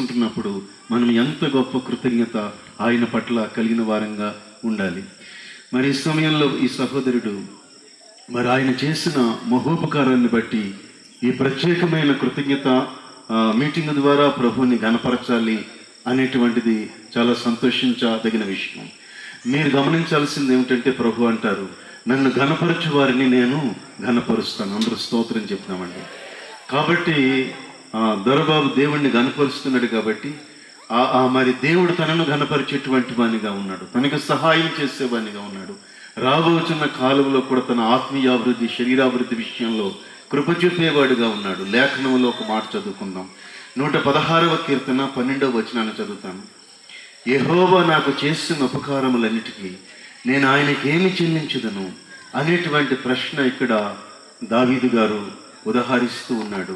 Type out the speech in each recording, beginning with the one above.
చేసుకుంటున్నప్పుడు మనం ఎంత గొప్ప కృతజ్ఞత ఆయన పట్ల కలిగిన వారంగా ఉండాలి. మరి ఈ సమయంలో ఈ సహోదరుడు మరి ఆయన చేసిన మహోపకారాన్ని బట్టి ఈ ప్రత్యేకమైన కృతజ్ఞత మీటింగ్ ద్వారా ప్రభువుని ఘనపరచాలి అనేటువంటిది చాలా సంతోషించదగిన విషయం. మీరు గమనించాల్సింది ఏమిటంటే, ప్రభు అంటారు, నన్ను ఘనపరచు వారిని నేను ఘనపరుస్తాను. అందరూ స్తోత్రం చెప్తామండి. కాబట్టి దొరబాబు దేవుణ్ణి ఘనపరుస్తున్నాడు కాబట్టి మరి దేవుడు తనను ఘనపరిచేటువంటి వానిగా ఉన్నాడు, తనకు సహాయం చేసేవానిగా ఉన్నాడు. రాబోతున్న కాలంలో కూడా తన ఆత్మీయాభివృద్ధి, శరీరాభివృద్ధి విషయంలో కృప చూపేవాడుగా ఉన్నాడు. లేఖనంలో ఒక మాట చదువుకుందాం. 116వ కీర్తన 12వ వచనాన్ని చదువుతాను. యెహోవా నాకు చేసిన ఉపకారములన్నిటికీ నేను ఆయనకి ఏమి చెల్లించుదను అనేటువంటి ప్రశ్న ఇక్కడ దావీదు గారు ఉదహరిస్తూ ఉన్నాడు.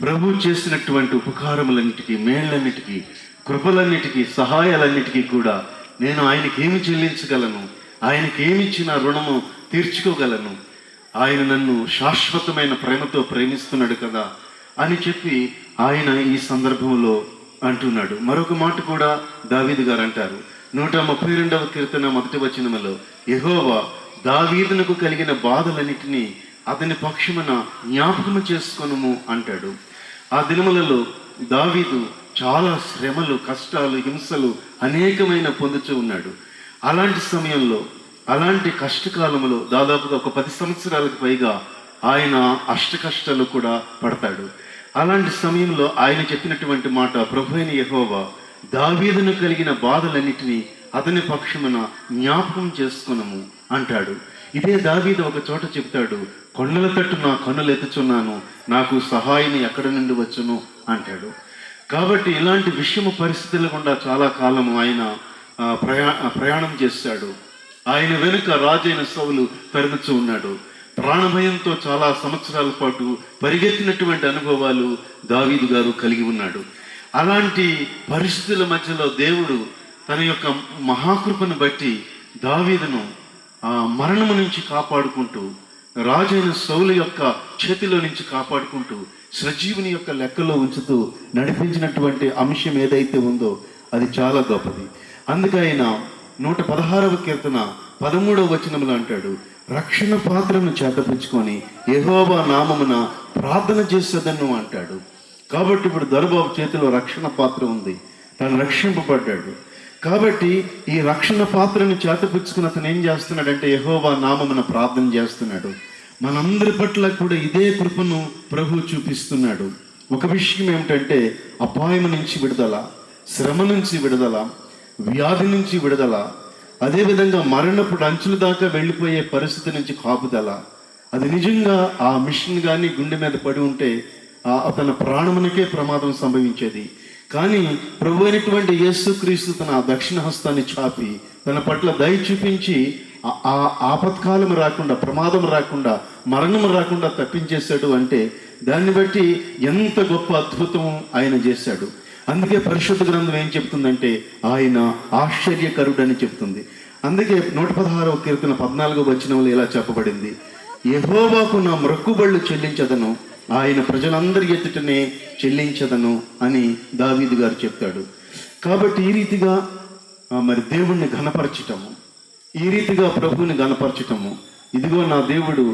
ప్రభు చేసినటువంటి ఉపకారములన్నిటికీ, మేళ్ళన్నిటికీ, కృపలన్నిటికీ, సహాయాలన్నిటికీ కూడా నేను ఆయనకి ఏమి చెల్లించగలను, ఆయనకి ఏమిచ్చిన రుణము తీర్చుకోగలను, ఆయన నన్ను శాశ్వతమైన ప్రేమతో ప్రేమిస్తున్నాడు కదా అని చెప్పి ఆయన ఈ సందర్భంలో అంటున్నాడు. మరొక మాట కూడా దావీదు గారు అంటారు. 132వ కీర్తన 1వ వచనములో యెహోవా దావీదునకు కలిగిన బాధలన్నిటినీ అతని పక్షమున జ్ఞాపకము చేసుకొనుము అంటాడు. ఆ దినములలో దావీదు చాలా శ్రమలు, కష్టాలు, హింసలు అనేకమైన పొందుతూ ఉన్నాడు. అలాంటి సమయంలో, అలాంటి కష్టకాలంలో దాదాపుగా ఒక 10 సంవత్సరాలకు పైగా ఆయన అష్టకష్టాలు కూడా పడతాడు. అలాంటి సమయంలో ఆయన చెప్పినటువంటి మాట, ప్రభువైన యెహోవా దావీదును కలిగిన బాధలన్నిటినీ అతని పక్షమున జ్ఞాపకం చేసుకొనుము అంటాడు. ఇదే దావీదు ఒక చోట చెప్తాడు, కొండల తట్టు నా కన్నులు ఎత్తుచున్నాను, నాకు సహాయం ఎక్కడి నుండి వచ్చును అంటాడు. కాబట్టి ఇలాంటి విషమ పరిస్థితుల గుండా చాలా కాలం ఆయన ప్రయాణం చేశాడు. ఆయన వెనుక రాజైన సౌలు తరుముతూ ఉన్నాడు. ప్రాణభయంతో చాలా సంవత్సరాల పాటు పరిగెత్తినటువంటి అనుభవాలు దావీదు గారు కలిగి ఉన్నాడు. అలాంటి పరిస్థితుల మధ్యలో దేవుడు తన యొక్క మహాకృపను బట్టి దావీదును మరణము నుంచి కాపాడుకుంటూ, రాజైన సౌలు యొక్క చేతిలో నుంచి కాపాడుకుంటూ, సజీవుని యొక్క లెక్కలో ఉంచుతూ నడిపించినటువంటి అంశం ఏదైతే ఉందో అది చాలా గొప్పది. అందుకే ఆయన 116వ కీర్తన 13వ వచనములో అంటాడు, రక్షణ పాత్రను చేతపుచ్చుకొని యెహోవా నామమున ప్రార్థన చేసేదను అంటాడు. కాబట్టి ఇప్పుడు దొరబాబు చేతిలో రక్షణ పాత్ర ఉంది, తను రక్షింపబడ్డాడు. కాబట్టి ఈ రక్షణ పాత్రను చేతపుచ్చుకుని అతను ఏం చేస్తున్నాడంటే యెహోవా నామమున ప్రార్థన చేస్తున్నాడు. మనందరి పట్ల కూడా ఇదే కృపను ప్రభు చూపిస్తున్నాడు. ఒక విషయం ఏమిటంటే, అపాయం నుంచి విడుదల, శ్రమ నుంచి విడుదల, వ్యాధి నుంచి విడుదల, అదేవిధంగా మరణప్పుడు అంచుల దాకా వెళ్ళిపోయే పరిస్థితి నుంచి కాపుదల. అది నిజంగా ఆ మిషన్ కానీ గుండె మీద పడి ఉంటే అతని ప్రాణమునికే ప్రమాదం సంభవించేది. కానీ ప్రభు అయినటువంటి యేసుక్రీస్తు తన దక్షిణ హస్తాన్ని చాపి తన పట్ల దయ చూపించి ఆ ఆపత్కాలం రాకుండా, ప్రమాదం రాకుండా, మరణం రాకుండా తప్పించేశాడు. అంటే దాన్ని బట్టి ఎంత గొప్ప అద్భుతం ఆయన చేశాడు. అందుకే పరిశుద్ధ గ్రంథం ఏం చెప్తుందంటే ఆయన ఆశ్చర్యకరుడని చెప్తుంది. అందుకే 116వ కీర్తన 14వ వచనంలో ఇలా చెప్పబడింది, యెహోవాకు నా మొక్కుబళ్ళు చెల్లించదను, ఆయన ప్రజలందరి ఎదుటనే చెల్లించదను అని దావీదు గారు చెప్తాడు. కాబట్టి ఈ రీతిగా మరి దేవుణ్ణి ఘనపరచటము, ఈ రీతిగా ప్రభువుని ఘనపరచటము, ఇదిగో నా దేవుడు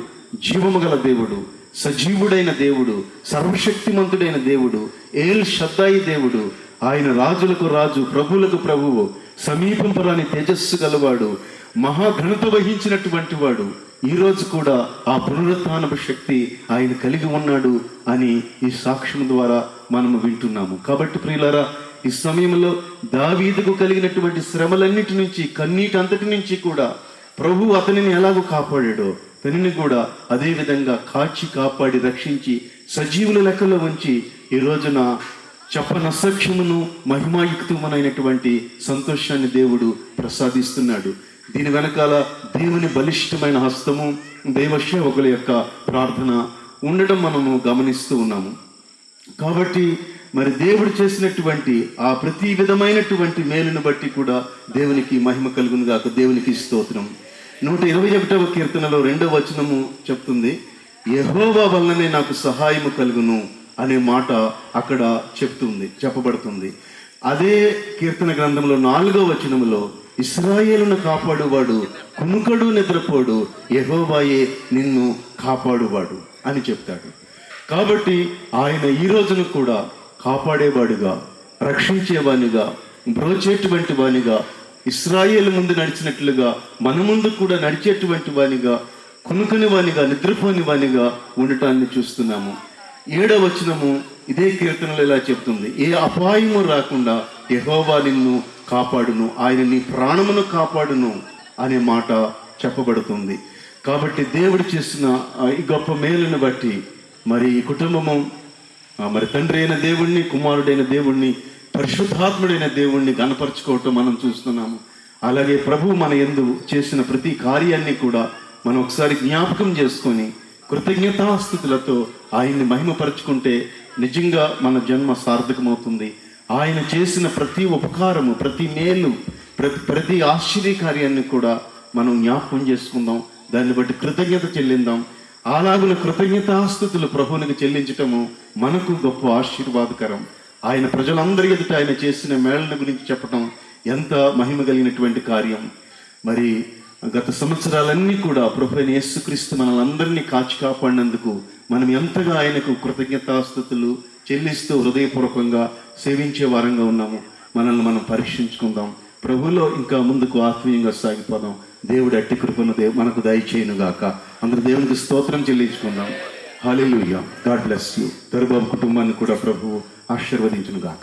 జీవము గల దేవుడు, సజీవుడైన దేవుడు, సర్వశక్తిమంతుడైన దేవుడు, ఏల్ షద్దాయి దేవుడు, ఆయన రాజులకు రాజు, ప్రభువులకు ప్రభువు, సమీపింపరాని తేజస్సు గలవాడు, మహాఘనత వహించినటువంటి వాడు, ఈరోజు కూడా ఆ పునరుత్థానపు శక్తి ఆయన కలిగి ఉన్నాడు అని ఈ సాక్ష్యం ద్వారా మనము వింటున్నాము. కాబట్టి ప్రియులారా, ఈ సమయంలో దావీదుకు కలిగినటువంటి శ్రమలన్నిటి నుంచి, కన్నీటి అంతటి నుంచి కూడా ప్రభు అతనిని ఎలాగో కాపాడాడో తనని కూడా అదే విధంగా కాచి కాపాడి రక్షించి సజీవుల లెక్కలో ఉంచి ఈ రోజున చెప్పనసఖ్యమును మహిమాయుక్తమునైనటువంటి సంతోషాన్ని దేవుడు ప్రసాదిస్తున్నాడు. దీని వెనకాల దేవుని బలిష్టమైన హస్తము, దైవ సేవకుల యొక్క ప్రార్థన ఉండడం మనము గమనిస్తూ ఉన్నాము. కాబట్టి మరి దేవుడు చేసినటువంటి ఆ ప్రతి విధమైనటువంటి మేలును బట్టి కూడా దేవునికి మహిమ కలుగును గాక. దేవునికి స్తోత్రం. 121వ కీర్తనలో 2వ వచనము చెప్తుంది, యెహోవా వలననే నాకు సహాయము కలుగును అనే మాట అక్కడ చెప్పబడుతుంది. అదే కీర్తన గ్రంథంలో 4వ వచనములో ఇశ్రాయేలును కాపాడువాడు కునుకడు నిద్రపోడు, యెహోవాయే నిన్ను కాపాడువాడు అని చెప్తాడు. కాబట్టి ఆయన ఈ రోజును కూడా కాపాడేవాడుగా, రక్షించేవానిగా, బ్రోచేటువంటి వానిగా, ఇశ్రాయేలు ముందు నడిచినట్లుగా మన ముందు కూడా నడిచేటువంటి వానిగా, కునుకని వానిగా, నిద్రపోని వానిగా ఉండటాన్ని చూస్తున్నాము. 7వ వచనము ఇదే కీర్తనలో ఇలా చెప్తుంది, ఏ అపాయము రాకుండా యెహోవా నిన్ను కాపాడును, ఆయన నీ ప్రాణమును కాపాడును అనే మాట చెప్పబడుతుంది. కాబట్టి దేవుడు చేసిన ఈ గొప్ప మేలును బట్టి మరి ఈ కుటుంబము మరి తండ్రి అయిన దేవుణ్ణి, కుమారుడైన దేవుణ్ణి, పరిశుద్ధాత్ముడైన దేవుణ్ణి గణపరచుకోవటం మనం చూస్తున్నాము. అలాగే ప్రభు మన యందు చేసిన ప్రతి కార్యాన్ని కూడా మనం ఒకసారి జ్ఞాపకం చేసుకొని కృతజ్ఞతాస్థుతులతో ఆయన్ని మహిమపరచుకుంటే నిజంగా మన జన్మ సార్థకమవుతుంది. ఆయన చేసిన ప్రతి ఉపకారము, ప్రతి మేలు, ప్రతి ఆశ్చర్యకార్యాన్ని కూడా మనం జ్ఞాపకం చేసుకుందాం. దాన్ని బట్టి కృతజ్ఞత చెల్లిందాం. అలాగున కృతజ్ఞతాస్థుతులు ప్రభువునికి చెల్లించటము మనకు గొప్ప ఆశీర్వాదకరం. ఆయన ప్రజలందరి ఎదుట ఆయన చేసిన మేళల గురించి చెప్పటం ఎంత మహిమ కలిగినటువంటి కార్యం. మరి గత సంవత్సరాలన్నీ కూడా ప్రభు అయిన యేసుక్రీస్తు మనల్ని కాచి కాపాడినందుకు మనం ఎంతగా ఆయనకు కృతజ్ఞతాస్థుతులు చెల్లిస్తూ హృదయపూర్వకంగా సేవించే వారంగా ఉన్నాము. మనల్ని మనం పరీక్షించుకుందాం. ప్రభువులో ఇంకా ముందుకు ఆత్మీయంగా సాగిపోదాం. దేవుడు అట్టి కృపను మనకు దయచేయునుగాక. అందరూ దేవునికి స్తోత్రం చెల్లించుకుందాం. హల్లెలూయా. God bless you. దర్బాబు కుటుంబాన్ని కూడా ప్రభువు ఆశీర్వదించునుగాక.